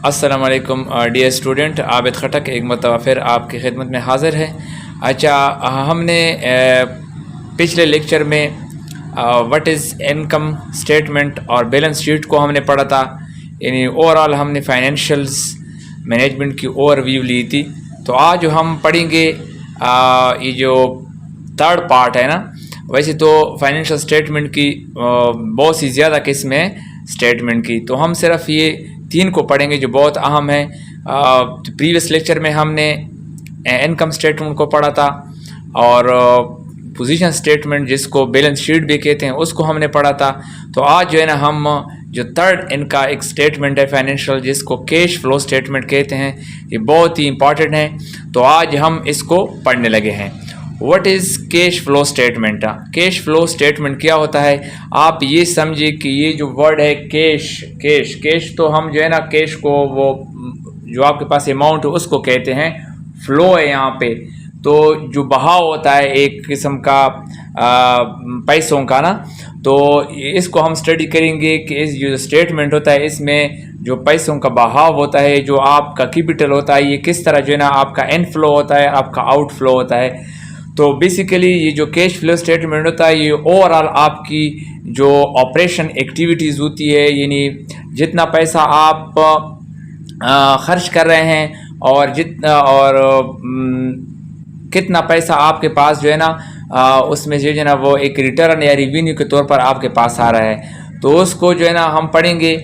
अस्सलाम वालेकुम dear student, Abid खटक एक मरतबा फिर आपकी खिदमत में हाज़िर है। अच्छा, हमने पिछले लेक्चर में व्हाट इज़ इनकम स्टेटमेंट और बैलेंस शीट को हमने पढ़ा था। यानी ओवरऑल हमने फाइनेंशियल्स मैनेजमेंट की ओवरव्यू ली थी। तो आज हम पढ़ेंगे ये जो थर्ड पार्ट है ना। वैसे तो फाइनेंशियल स्टेटमेंट की बहुत सी ज़्यादा किस्में हैं स्टेटमेंट की, तो हम सिर्फ ये तीन को पढ़ेंगे जो बहुत अहम है। प्रीवियस लेक्चर में हमने इनकम स्टेटमेंट को पढ़ा था और पोजीशन स्टेटमेंट जिसको बैलेंस शीट भी कहते हैं उसको हमने पढ़ा था। तो आज जो है ना हम जो थर्ड इनका एक स्टेटमेंट है फाइनेंशियल जिसको कैश फ्लो स्टेटमेंट कहते हैं, ये बहुत ही इंपॉर्टेंट है। तो आज हम इसको पढ़ने लगे हैं। What is cash flow statement? Cash flow statement क्या होता है? आप ये समझिए कि ये जो वर्ड है कैश कैश कैश, तो हम जो है ना कैश को वो जो आपके पास अमाउंट है उसको कहते हैं। फ्लो है यहाँ पे, तो जो बहाव होता है एक किस्म का पैसों का ना, तो इसको हम स्टडी करेंगे कि इस जो स्टेटमेंट होता है इसमें जो पैसों का बहाव होता है, जो आपका कैपिटल होता है, ये किस तरह जो है ना आपका इनफ्लो होता है, आपका आउटफ्लो होता है। तो बेसिकली ये जो कैश फ्लो स्टेटमेंट होता है ये ओवरऑल आपकी जो ऑपरेशन एक्टिविटीज़ होती है, यानी जितना पैसा आप खर्च कर रहे हैं और कितना पैसा आपके पास जो है ना उसमें जो है ना वो एक रिटर्न या रिवेन्यू के तौर पर आपके पास आ रहा है। तो उसको जो है ना हम पढ़ेंगे।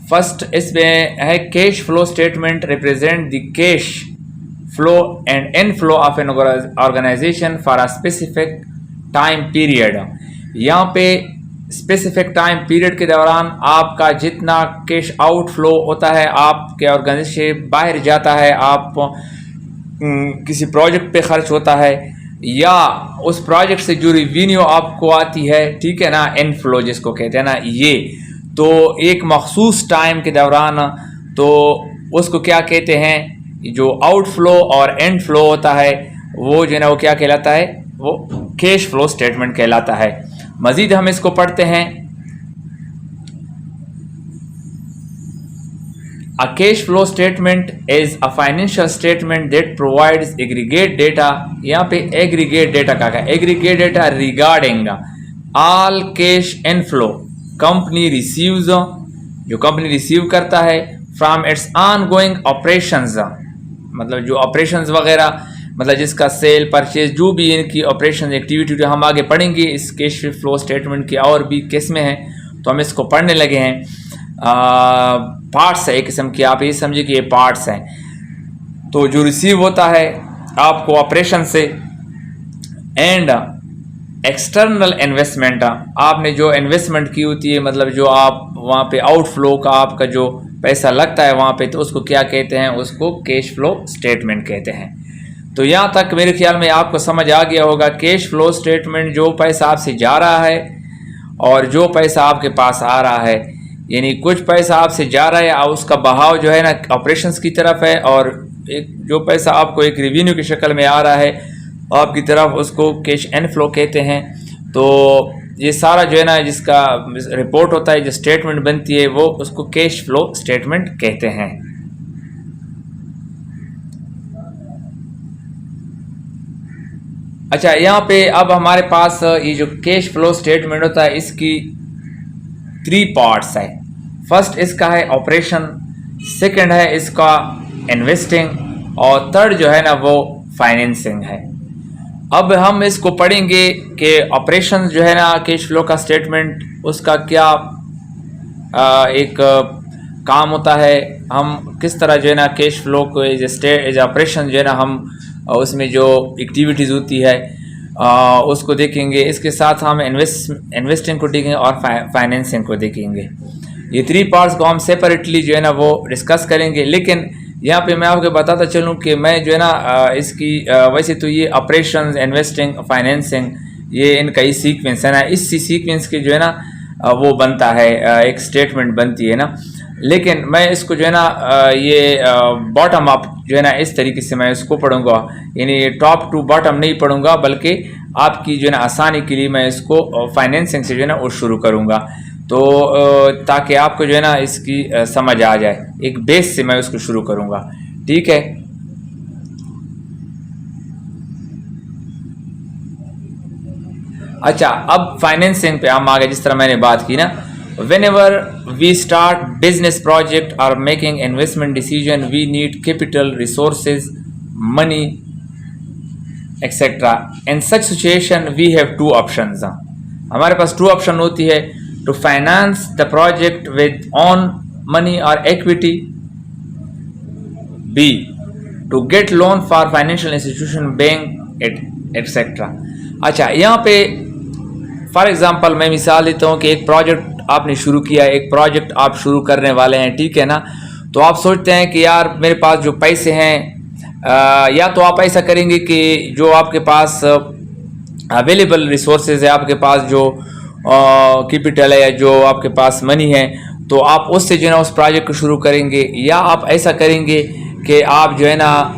फर्स्ट इसमें है cash flow statement represent the cash flow and inflow of an organisation for a specific time period. यहाँ पे स्पेसिफिक टाइम पीरियड के दौरान आपका जितना कैश आउटफ्लो होता है, आपके ऑर्गेनाइजेशन से बाहर जाता है, आप किसी प्रोजेक्ट पे खर्च होता है या उस प्रोजेक्ट से जो रिवेन्यू आपको आती है, ठीक है ना, इनफ्लो जिसको कहते हैं ना, ये तो एक मखसूस टाइम के दौरान तो उसको क्या कहते हैं, जो आउटफ्लो और एंड फ्लो होता है वो जो है ना वो क्या कहलाता है, वो कैश फ्लो स्टेटमेंट कहलाता है। मजीद हम इसको पढ़ते हैं। A cash flow statement is a financial statement that provides aggregate data. यहाँ पे एग्रीगेट डेटा का aggregate data regarding all cash inflow company receives, जो कंपनी रिसीव करता है फ्रॉम इट्स ऑनगोइंग ऑपरेशंस, मतलब जो ऑपरेशंस वगैरह, मतलब जिसका सेल परचेज जो भी इनकी ऑपरेशन एक्टिविटी जो हम आगे पढ़ेंगे इस कैश फ्लो स्टेटमेंट की और भी किस्में हैं, तो हम इसको पढ़ने लगे हैं। पार्ट्स है एक किस्म की, आप ये समझिए कि ये पार्ट्स हैं। तो जो रिसीव होता है आपको ऑपरेशन से, एंड एक्सटर्नल इन्वेस्टमेंट, आपने जो इन्वेस्टमेंट की होती है, मतलब जो आप वहाँ पे आउटफ्लो का आपका जो पैसा लगता है वहाँ पे, तो उसको क्या कहते हैं, उसको कैश फ्लो स्टेटमेंट कहते हैं। तो यहाँ तक मेरे ख्याल में आपको समझ आ गया होगा। कैश फ्लो स्टेटमेंट जो पैसा आपसे जा रहा है और जो पैसा आपके पास आ रहा है, यानी कुछ पैसा आपसे जा रहा है और उसका बहाव जो है ना ऑपरेशंस की तरफ है, और एक जो पैसा आपको एक रेवेन्यू की शक्ल में आ रहा है आपकी तरफ, उसको कैश इनफ्लो कहते हैं। तो ये सारा जो है ना जिसका रिपोर्ट होता है, जो स्टेटमेंट बनती है, वो उसको कैश फ्लो स्टेटमेंट कहते हैं। अच्छा, यहाँ पे अब हमारे पास ये जो कैश फ्लो स्टेटमेंट होता है इसकी 3 पार्ट्स है। फर्स्ट इसका है ऑपरेशन, सेकंड है इसका इन्वेस्टिंग, और थर्ड जो है ना वो फाइनेंसिंग है। अब हम इसको पढ़ेंगे कि ऑपरेशन जो है ना कैश फ्लो का स्टेटमेंट, उसका क्या एक काम होता है, हम किस तरह जो है ना कैश फ्लो को एज ऑपरेशन जो है ना हम उसमें जो एक्टिविटीज़ होती है उसको देखेंगे। इसके साथ हम इन्वेस्टिंग को देखेंगे और फाइनेंसिंग को देखेंगे। ये 3 पार्ट्स को हम सेपरेटली जो है ना वो डिस्कस करेंगे। लेकिन यहाँ पे मैं आपको बताता चलूँ कि मैं जो है ना इसकी वैसे तो ये ऑपरेशंस, इन्वेस्टिंग, फाइनेंसिंग, ये इनका ही सीक्वेंस है ना, इसी सीक्वेंस की जो है ना वो बनता है, एक स्टेटमेंट बनती है ना। लेकिन मैं इसको जो है ना ये बॉटम अप जो है ना इस तरीके से मैं इसको पढ़ूंगा, यानी टॉप टू बॉटम नहीं पढ़ूंगा, बल्कि आपकी जो है ना आसानी के लिए मैं इसको फाइनेंसिंग से जो है ना वो शुरू करूँगा। तो ताकि आपको जो है ना इसकी समझ आ जाए। एक बेस से मैं उसको शुरू करूँगा, ठीक है। अच्छा, अब फाइनेंसिंग पे हम आगे जिस तरह मैंने बात की ना, whenever we start business project or making investment decision we need capital resources, money, etc. In such situation we have two options. हमारे पास two option होती है, to finance the project with own money or equity, B to get loan for financial institution, bank, etc. अच्छा, यहाँ पे for example मैं मिसाल देता हूँ कि एक प्रोजेक्ट आपने शुरू किया, एक प्रोजेक्ट आप शुरू करने वाले हैं, ठीक है ना। तो आप सोचते हैं कि यार मेरे पास जो पैसे हैं, या तो आप ऐसा करेंगे कि जो आपके पास अवेलेबल रिसोर्सेज है, आपके पास जो कैपिटल है या जो आपके पास मनी है, तो आप उससे जो है ना उस प्रोजेक्ट को शुरू करेंगे, या आप ऐसा करेंगे कि आप जो है ना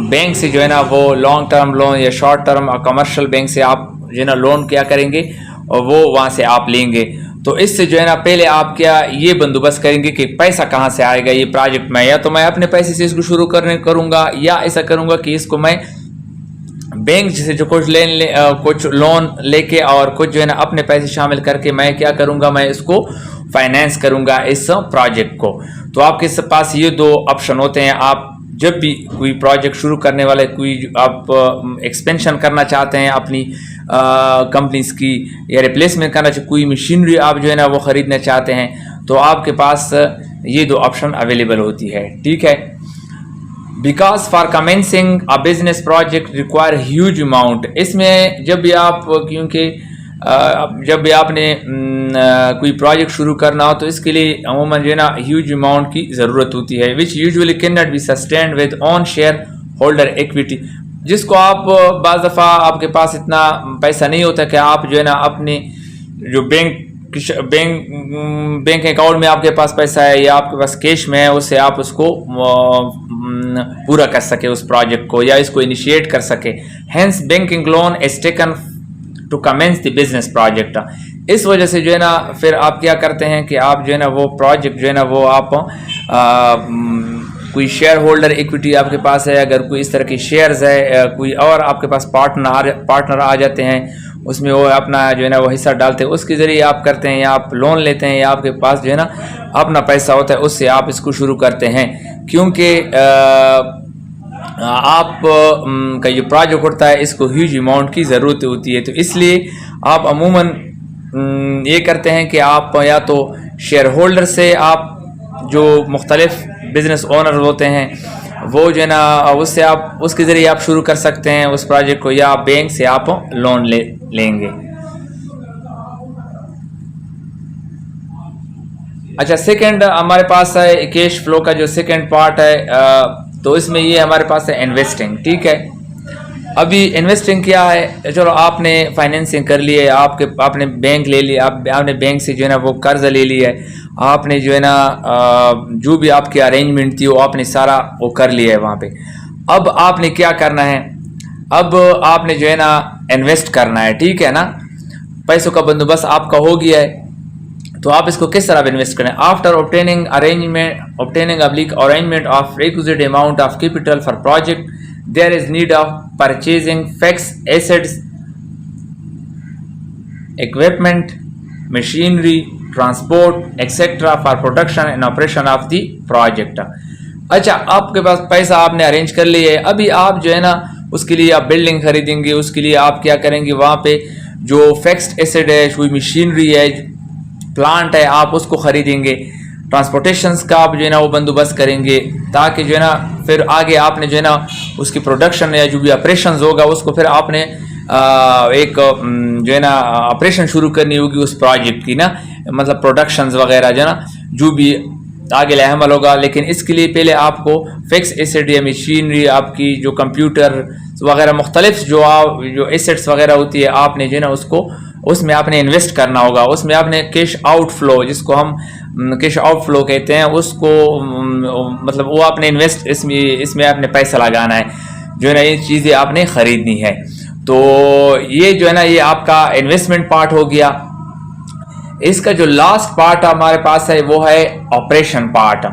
बैंक से जो है ना वो लॉन्ग टर्म लोन या शॉर्ट टर्म कमर्शियल बैंक से आप जो है ना लोन क्या करेंगे और वो वहाँ से आप लेंगे। तो इससे जो है ना पहले आप क्या ये बंदोबस्त करेंगे कि पैसा कहाँ से आएगा ये प्रोजेक्ट में, या तो मैं अपने पैसे से इसको शुरू करूँगा, या ऐसा करूँगा कि इसको मैं बैंक से जो कुछ लोन लेके और कुछ जो है ना अपने पैसे शामिल करके मैं क्या करूँगा, मैं इसको फाइनेंस करूँगा इस प्रोजेक्ट को। तो आपके पास ये दो ऑप्शन होते हैं। आप जब भी कोई प्रोजेक्ट शुरू करने वाले, कोई आप एक्सपेंशन करना चाहते हैं अपनी कंपनीज की, या रिप्लेसमेंट करना चाहते, कोई मशीनरी आप जो है ना वो ख़रीदना चाहते हैं, तो आपके पास ये दो ऑप्शन अवेलेबल होती है, ठीक है। Because for commencing a business project require huge amount, इसमें जब भी आप, क्योंकि जब भी आपने कोई प्रोजेक्ट शुरू करना हो तो इसके लिए अमूमन जो है ना ह्यूज अमाउंट की ज़रूरत होती है, विच usually can not be sustained with on share holder equity, जिसको आप बाज़ दफ़ा आपके पास इतना पैसा नहीं होता कि आप जो है ना अपने जो बैंक अकाउंट में आपके पास पैसा है या आपके पास कैश में है, उससे आप उसको पूरा कर सके उस प्रोजेक्ट को, या इसको इनिशिएट कर सके। Hence banking loan is taken to commence the business project. इस वजह से जो है ना फिर आप क्या करते हैं कि आप जो है ना वो प्रोजेक्ट जो है ना वो आप कोई शेयर होल्डर इक्विटी आपके पास है, अगर कोई इस तरह की शेयर्स है, कोई और आपके पास पार्टनर आ जाते हैं, उसमें वो अपना जो है ना वो हिस्सा डालते हैं, उसके ज़रिए आप करते हैं, या आप लोन लेते हैं, या आपके पास जो है ना अपना पैसा होता है, उससे आप इसको शुरू करते हैं। क्योंकि आप का जो प्रोजेक्ट होता है इसको ह्यूज अमाउंट की ज़रूरत होती है, तो इसलिए आप अमूमन ये करते हैं कि आप या तो शेयर होल्डर से, आप जो मुख्तलिफ बिजनेस ओनर होते हैं वो जो है ना उससे आप उसके ज़रिए आप शुरू कर सकते हैं उस प्रोजेक्ट को, या बैंक से आप लोन लेंगे। अच्छा, सेकंड हमारे पास है कैश फ्लो का जो सेकंड पार्ट है, तो इसमें ये हमारे पास है इन्वेस्टिंग, ठीक है। अभी इन्वेस्टिंग क्या है, चलो आपने फाइनेंसिंग कर ली है, आपने बैंक ले लिया, आपने बैंक से जो है ना वो कर्ज ले लिया है, आपने जो है ना जो भी आपकी अरेंजमेंट थी वो आपने सारा वो कर लिया है वहाँ पे। अब आपने क्या करना है, अब आपने जो है ना इन्वेस्ट करना है, ठीक है ना। पैसों का बंदोबस्त आपका हो गया है, तो आप इसको किस तरह इन्वेस्ट करें। After obtaining arrangement of requisite amount of capital for project, there is need of purchasing fixed assets, equipment, machinery, transport, etc. for production and operation of the project. अच्छा, आपके पास पैसा आपने अरेंज कर लिया है, अभी आप जो है ना उसके लिए आप बिल्डिंग खरीदेंगे, उसके लिए आप क्या करेंगे, वहाँ पे जो फिक्स्ड एसेट है, कोई मशीनरी है, प्लांट है, आप उसको खरीदेंगे। ट्रांसपोर्टेशंस का आप जो है ना वो बंदोबस्त करेंगे, ताकि जो है ना फिर आगे आपने जो है ना उसकी प्रोडक्शन या जो भी ऑपरेशंस होगा उसको फिर आपने एक जो है ना ऑपरेशन शुरू करनी होगी उस प्रोजेक्ट की ना, मतलब प्रोडक्शंस वगैरह जो है ना जो भी आगे लाहमल होगा। लेकिन इसके लिए पहले आपको फिक्स एसेट या मशीनरी, आपकी जो कंप्यूटर वगैरह मुख्तलिफ जो एसेट्स वगैरह होती है, आपने जो है ना उसको उसमें आपने इन्वेस्ट करना होगा। उसमें आपने कैश आउटफ्लो, जिसको हम कैश आउटफ्लो कहते हैं, उसको मतलब वो आपने इन्वेस्ट इसमें आपने पैसा लगाना है, जो है ना ये चीज़ें आपने ख़रीदनी है। तो ये जो है ना ये आपका इन्वेस्टमेंट पार्ट हो गया। इसका जो लास्ट पार्ट हमारे पास है वो है ऑपरेशन पार्ट।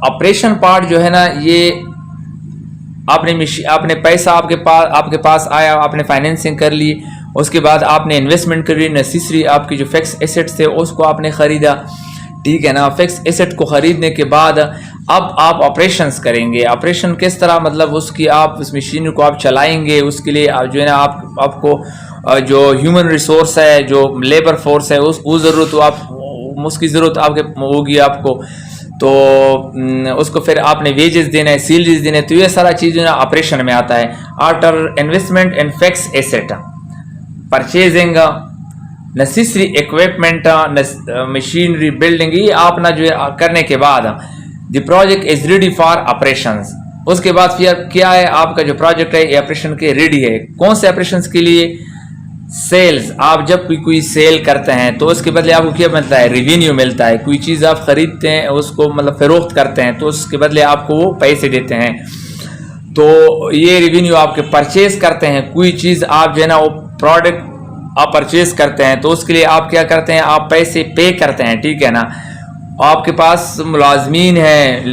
ऑपरेशन पार्ट जो है ना, ये आपने पैसा आपके पास आया, आपने फाइनेंसिंग कर ली, उसके बाद आपने इन्वेस्टमेंट करी, नेसेसरी आपकी जो फिक्स एसेट्स थे उसको आपने ख़रीदा, ठीक है ना। फिक्स एसेट को ख़रीदने के बाद अब आप ऑपरेशंस करेंगे। ऑपरेशन किस तरह, मतलब उसकी आप उस मशीन को आप चलाएंगे, उसके लिए जो है ना आपको जो ह्यूमन रिसोर्स है, जो लेबर फोर्स है, वो ज़रूरत उसकी ज़रूरत आपके होगी आपको, तो उसको फिर आपने वेजेस देना है, सैलरीज देना है, तो ये सारा चीज़ जो है ऑपरेशन में आता है। After investment in fix asset, purchasing, necessary equipment, machinery, building, ये आप ना जो है करने के बाद the project is ready for operations. उसके बाद फिर क्या है, आपका जो प्रोजेक्ट है ये ऑपरेशन के रेडी है। कौन से ऑपरेशंस के लिए? सेल्स। आप जब कोई सेल करते हैं तो उसके बदले आपको क्या मिलता है? रेवेन्यू मिलता है। कोई चीज़ आप खरीदते हैं, उसको मतलब फरोख्त करते हैं, तो उसके बदले आपको वो पैसे देते हैं, तो ये रेवेन्यू आपके परचेज करते हैं। कोई चीज़ आप जो है ना वो प्रोडक्ट आप परचेज करते हैं, तो उसके लिए आप क्या करते हैं? आप पैसे पे करते हैं, ठीक है ना। आपके पास मुलाजमीन है,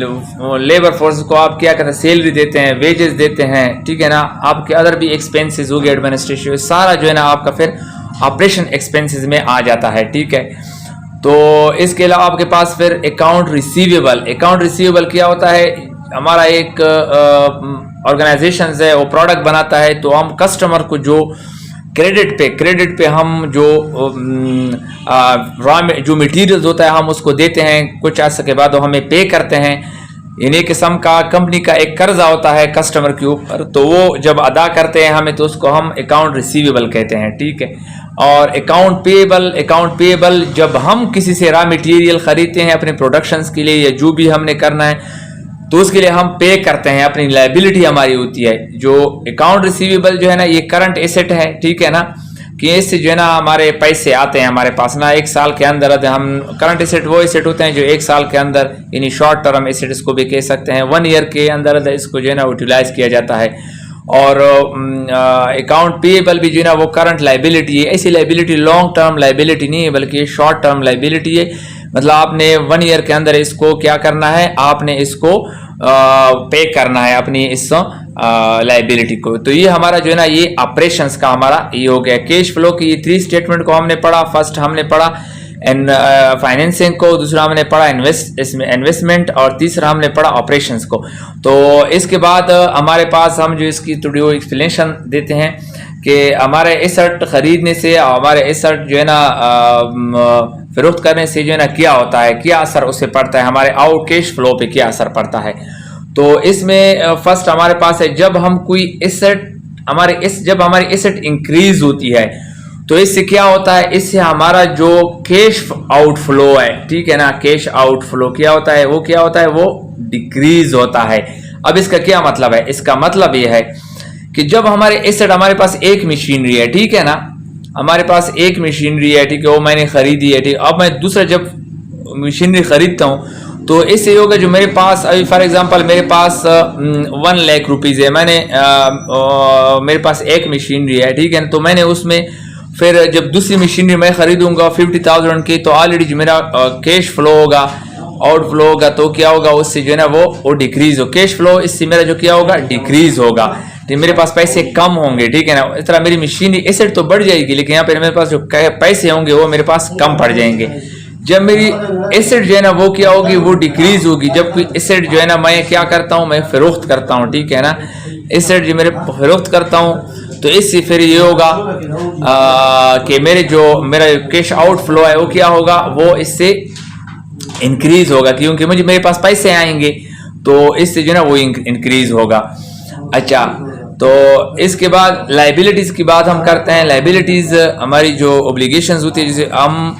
लेबर फोर्स को आप क्या करते हैं? सैलरी देते हैं, वेजेस देते हैं, ठीक है ना। आपके अदर भी एक्सपेंसेस हो गए, एडमिनिस्ट्रेशन, सारा जो है ना आपका फिर ऑपरेशन एक्सपेंसेस में आ जाता है, ठीक है। तो इसके अलावा आपके पास फिर अकाउंट रिसीवेबल। अकाउंट रिसीवेबल क्या होता है? हमारा एक ऑर्गेनाइजेशन है, वो प्रोडक्ट बनाता है, तो हम कस्टमर को जो क्रेडिट पे हम जो जो मटेरियल्स होता है हम उसको देते हैं, कुछ अर्से के बाद वो हमें पे करते हैं। इन्हीं किस्म का कंपनी का एक कर्जा होता है कस्टमर के ऊपर, तो वो जब अदा करते हैं हमें, तो उसको हम अकाउंट रिसीवेबल कहते हैं, ठीक है। और अकाउंट पेएबल जब हम किसी से रॉ मटेरियल खरीदते हैं अपने प्रोडक्शंस के लिए या जो भी हमने करना है, तो उसके लिए हम पे करते हैं, अपनी लायबिलिटी हमारी होती है। जो अकाउंट रिसीवेबल जो है ना, ये करंट एसेट है, ठीक है ना, कि इससे जो है ना हमारे पैसे आते हैं हमारे पास ना एक साल के अंदर। हम करंट एसेट वो एसेट होते हैं जो एक साल के अंदर, यानी शॉर्ट टर्म एसेट इसको भी कह सकते हैं, 1 ईयर के अंदर इसको जो है ना यूटिलाइज किया जाता है। और अकाउंट पेएबल भी जो है ना वो करंट लायबिलिटी है। ऐसी लायबिलिटी लॉन्ग टर्म लायबिलिटी नहीं है, बल्कि शॉर्ट टर्म लायबिलिटी है। मतलब आपने 1 ईयर के अंदर इसको क्या करना है? आपने इसको पे करना है अपनी इस लायबिलिटी को। तो ये हमारा जो है ना ये ऑपरेशंस का हमारा ये हो गया। कैश फ्लो की 3 स्टेटमेंट को हमने पढ़ा। फर्स्ट हमने पढ़ा फाइनेंसिंग को, दूसरा हमने पढ़ा इन्वेस्टमेंट, और तीसरा हमने पढ़ा ऑपरेशंस को। तो इसके बाद हमारे पास हम जो इसकी थोड़ी एक्सप्लेनेशन देते हैं कि हमारे एसेट खरीदने से, हमारे एसेट जो है ना फरोख्त करने से जो है ना क्या होता है, क्या असर उससे पड़ता है, हमारे आउट कैश फ्लो पे क्या असर पड़ता है। तो इसमें फर्स्ट हमारे पास है, जब हम कोई एसेट जब हमारी एसेट इंक्रीज होती है, तो इससे क्या होता है? इससे हमारा जो कैश आउटफ्लो है, ठीक है ना, कैश आउटफ्लो क्या होता है? वो क्या होता है? वो डिक्रीज होता है। अब इसका क्या मतलब है? इसका मतलब ये है कि जब हमारे एसेट, हमारे पास एक मशीनरी है, ठीक है ना, हमारे पास एक मशीनरी है, ठीक है, वो मैंने खरीदी है, ठीक। अब मैं दूसरा जब मशीनरी खरीदता हूँ, तो इससे होगा जो मेरे पास अभी फॉर एग्जांपल मेरे पास 1 लाख रुपीज़ है, मेरे पास एक मशीनरी है, ठीक है। तो मैंने उसमें फिर जब दूसरी मशीनरी मैं खरीदूंगा 50,000 की, तो ऑलरेडी जो मेरा कैश फ्लो होगा, आउटफ्लो होगा, तो क्या होगा? उससे जो है ना वो डिक्रीज हो, कैश फ्लो इससे मेरा जो क्या होगा? डिक्रीज होगा, तो मेरे पास पैसे कम होंगे, ठीक है ना। इस तरह मेरी मशीनरी एसेट तो बढ़ जाएगी, लेकिन यहाँ पे मेरे पास जो पैसे होंगे वो मेरे पास कम पड़ जाएंगे। जब मेरी एसेट जो है ना वो क्या होगी? वो डिक्रीज होगी। जब कोई एसेट जो है ना मैं क्या करता हूँ? मैं फरोख्त करता हूँ, ठीक है ना। एसेट जो मेरे फरोख्त करता हूँ, तो इससे फिर ये होगा कि मेरा कैश आउटफ्लो है वो क्या होगा? वो इससे इंक्रीज होगा, क्योंकि मेरे पास पैसे आएंगे, तो इससे जो है ना वो इंक्रीज होगा। अच्छा, तो इसके बाद लाइबिलिटीज़ की बात हम करते हैं। लाइबिलिटीज़ हमारी जो ऑब्लिगेशंस होती है, जैसे हम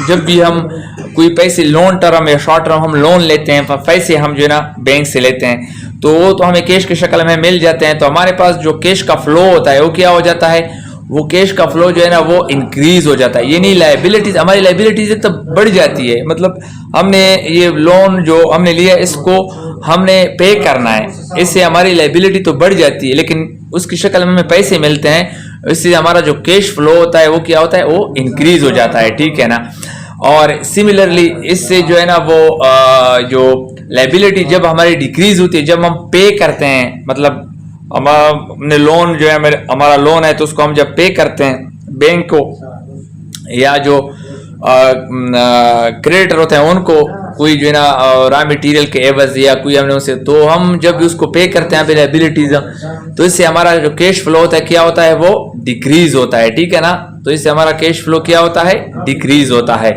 जब भी हम कोई पैसे लॉन्ग टर्म या शॉर्ट टर्म हम लोन लेते हैं, पैसे हम जो है ना बैंक से लेते हैं, तो वो तो हमें कैश की शक्ल में मिल जाते हैं। तो हमारे पास जो कैश का फ्लो होता है वो क्या हो जाता है? वो कैश का फ्लो जो है ना वो इंक्रीज हो जाता है। ये नहीं लाइबिलिटीज़, हमारी लाइबिलिटीज़ तो बढ़ जाती है। मतलब हमने ये लोन जो हमने लिया इसको हमने पे करना है, इससे हमारी लाइबिलिटी तो बढ़ जाती है, लेकिन उसकी शक्ल में हमें पैसे मिलते हैं इससे हमारा जो कैश फ्लो होता है वो क्या होता है, वो इंक्रीज हो जाता है, ठीक है ना। और सिमिलरली इससे जो है ना वो जो लायबिलिटी जब हमारी डिक्रीज होती है, जब हम पे करते हैं, मतलब हमने लोन जो है हमारा लोन है तो उसको हम जब पे करते हैं बैंक को, या जो क्रेडिटर होते हैं उनको, कोई जो है ना रॉ मटेरियल के एवज या कोई हमने उनसे, तो हम जब भी उसको पे करते हैं लायबिलिटीज, तो इससे हमारा जो कैश फ्लो होता है क्या होता है, वो डिक्रीज होता है, ठीक है ना। तो इससे हमारा कैश फ्लो क्या होता है, डिक्रीज होता है।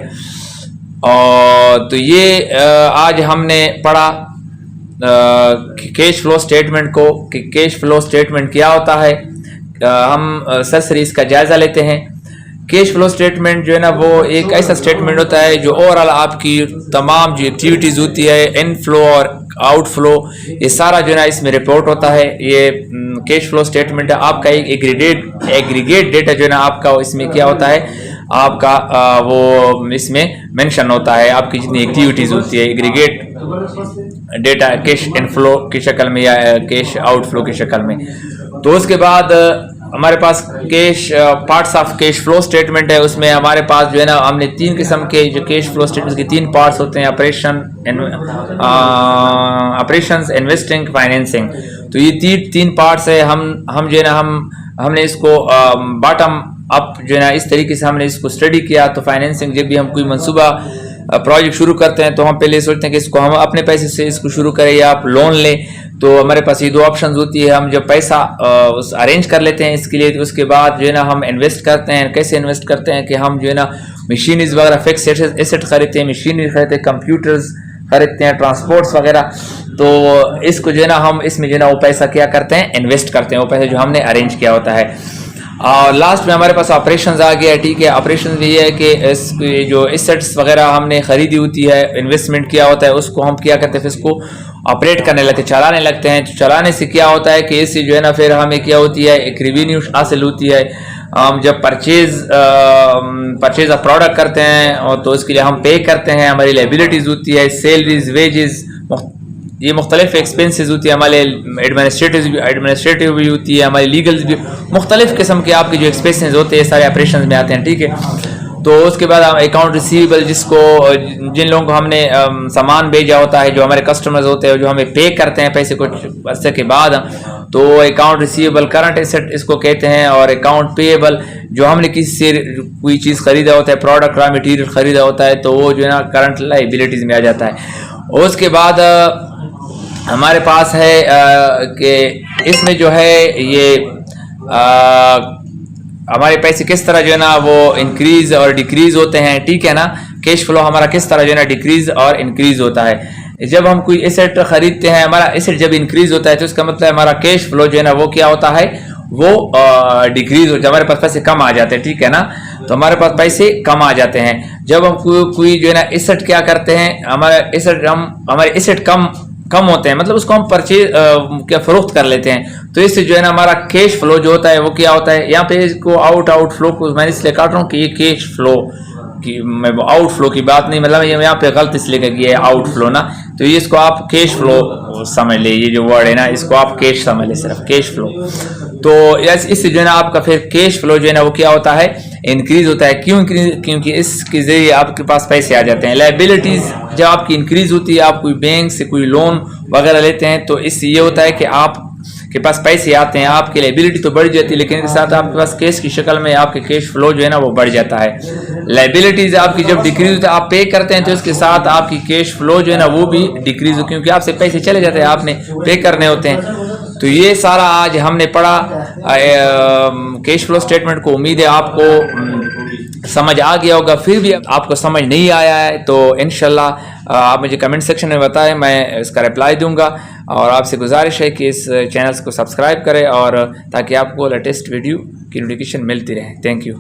और तो ये आज हमने पढ़ा कैश फ्लो स्टेटमेंट को, कि कैश फ्लो स्टेटमेंट क्या होता है। हम सरसरी इसका जायजा लेते हैं। कैश फ्लो स्टेटमेंट जो है ना वो एक ऐसा स्टेटमेंट होता है जो ओवरऑल आपकी तमाम जो एक्टिविटीज़ होती है, इनफ्लो और आउटफ्लो, ये सारा जो है ना इसमें रिपोर्ट होता है। ये कैश फ्लो स्टेटमेंट है आपका एक एग्रीगेट डेटा जो है ना आपका इसमें क्या होता है, आपका वो इसमें मेंशन होता है, आपकी जितनी एक्टिविटीज़ होती है, एग्रीगेट डेटा कैश इनफ्लो की शक्ल में या कैश आउटफ्लो की शक्ल में। तो उसके बाद हमारे पास cash parts of cash flow statement है। उसमें हमारे पास जो है ना हमने 3 किस्म के जो कैश फ्लो स्टेटमेंट के 3 पार्ट्स होते हैं, ऑपरेशंस, इन्वेस्टिंग, फाइनेंसिंग। तो ये 3 पार्ट्स है। हम जो है ना हमने इसको बॉटम अप जो है ना इस तरीके से हमने इसको स्टडी किया। तो फाइनेंसिंग, जब भी हम कोई मंसूबा प्रोजेक्ट शुरू करते हैं तो हम पहले सोचते हैं कि इसको हम अपने पैसे से इसको शुरू करें या आप लोन लें। तो हमारे पास ये 2 ऑप्शन होती है। हम जब पैसा अरेंज कर लेते हैं इसके लिए, तो उसके बाद जो है ना हम इन्वेस्ट करते हैं। कैसे इन्वेस्ट करते हैं कि हम जो है ना मशीनरीज वगैरह, फिक्स एसेट खरीदते हैं, मशीनरी खरीदते हैं, कंप्यूटर्स खरीदते हैं, ट्रांसपोर्ट्स वगैरह। तो इसको जो है ना हम इसमें जो है ना वो पैसा क्या करते हैं, इन्वेस्ट करते हैं, वो पैसा जो हमने अरेंज किया होता है। और लास्ट में हमारे पास ऑपरेशंस आ गया, ठीक है। ऑपरेशंस ये है कि जो एसेट्स वगैरह हमने खरीदी होती है, इन्वेस्टमेंट किया होता है, उसको हम क्या करते हैं, फिर इसको ऑपरेट करने लगते हैं, चलाने लगते हैं। तो चलाने से क्या होता है कि इससे जो है ना फिर हमें क्या होती है, एक रेवेन्यू हासिल होती है। हम जब परचेज ऑफ प्रोडक्ट करते हैं और तो इसके लिए हम पे करते हैं, हमारी लायबिलिटीज़ होती है, सैलरीज, वेजेस, ये मुख्तलिफ एक्सपेंसेस होती है, हमारे एडमिनिस्ट्रेटिव भी होती है, हमारी लीगल्स भी, मुख्तलिफ किस्म के आपके जो एक्सपेंसेस होते हैं सारे ऑपरेशन में आते हैं, ठीक है। तो उसके बाद हम अकाउंट रिसीवेबल, जिन लोगों को हमने सामान भेजा होता है, जो हमारे कस्टमर्स होते हैं, जो हमें पे करते हैं पैसे कुछ अर्से के बाद, तो अकाउंट रिसीवेबल करंट एसेट इसको कहते हैं। और अकाउंट पेएबल, जो हमने किसी से कोई चीज़ खरीदा होता है, प्रोडक्ट, रॉ मटेरियल खरीदा होता है, तो वो जो है ना करंट लायबिलिटीज़ में आ जाता है। उसके बाद हमारे पास है कि इसमें जो है ये हमारे पैसे किस तरह जो है ना वो इंक्रीज और डिक्रीज होते हैं, ठीक है ना। कैश फ्लो हमारा किस तरह जो है ना डिक्रीज और इंक्रीज होता है। जब हम कोई एसेट खरीदते हैं, हमारा एसेट जब इंक्रीज होता है तो इसका मतलब हमारा कैश फ्लो जो है ना वो क्या होता है, वो डिक्रीज हो जाता है, हमारे पास पैसे कम आ जाते हैं, ठीक है ना। तो हमारे पास पैसे कम आ जाते हैं जब हम कोई जो है ना एसेट क्या करते हैं, हमारे एसेट कम होते हैं, मतलब उसको हम परचेज क्या फरोख्त कर लेते हैं। तो इससे जो है ना हमारा कैश फ्लो जो होता है वो क्या होता है, यहाँ पे इसको आउटफ्लो को मैंने इसलिए काट रहा हूँ कि ये कैश फ्लो की, मैं आउटफ्लो की बात नहीं, मतलब ये यहाँ पे गलत इसलिए कि ये आउटफ्लो ना, तो ये इसको आप कैश फ्लो समझ ले, ये जो वर्ड है ना इसको आप कैश समझ ले, सिर्फ कैश फ्लो। तो इससे जो है ना आपका फिर कैश फ्लो जो है ना वो क्या होता है, इंक्रीज होता है। क्यों इंक्रीज? क्योंकि इसके जरिए आपके पास पैसे आ जाते हैं। लायबिलिटीज जब आपकी इंक्रीज होती है, आप कोई बैंक से कोई लोन वगैरह लेते हैं, तो इससे ये होता है कि आप के पास पैसे आते हैं, आपकी लायबिलिटी तो बढ़ जाती है, लेकिन इसके साथ आपके पास कैश की शक्ल में आपके कैश फ्लो जो है ना वो बढ़ जाता है। लायबिलिटीज आपकी जब डिक्रीज होती है, आप पे करते हैं, तो इसके साथ आपकी कैश फ्लो जो है ना वो भी डिक्रीज हो, क्योंकि आपसे पैसे चले जाते हैं, आपने पे करने होते हैं। तो ये सारा आज हमने पढ़ा कैश फ्लो स्टेटमेंट को। उम्मीद है आपको समझ आ गया होगा। फिर भी आपको समझ नहीं आया है तो इंशाल्लाह आप मुझे कमेंट सेक्शन में बताएं, मैं इसका रिप्लाई दूंगा। और आपसे गुजारिश है कि इस चैनल को सब्सक्राइब करें और ताकि आपको लेटेस्ट वीडियो की नोटिफिकेशन मिलती रहे। Thank you.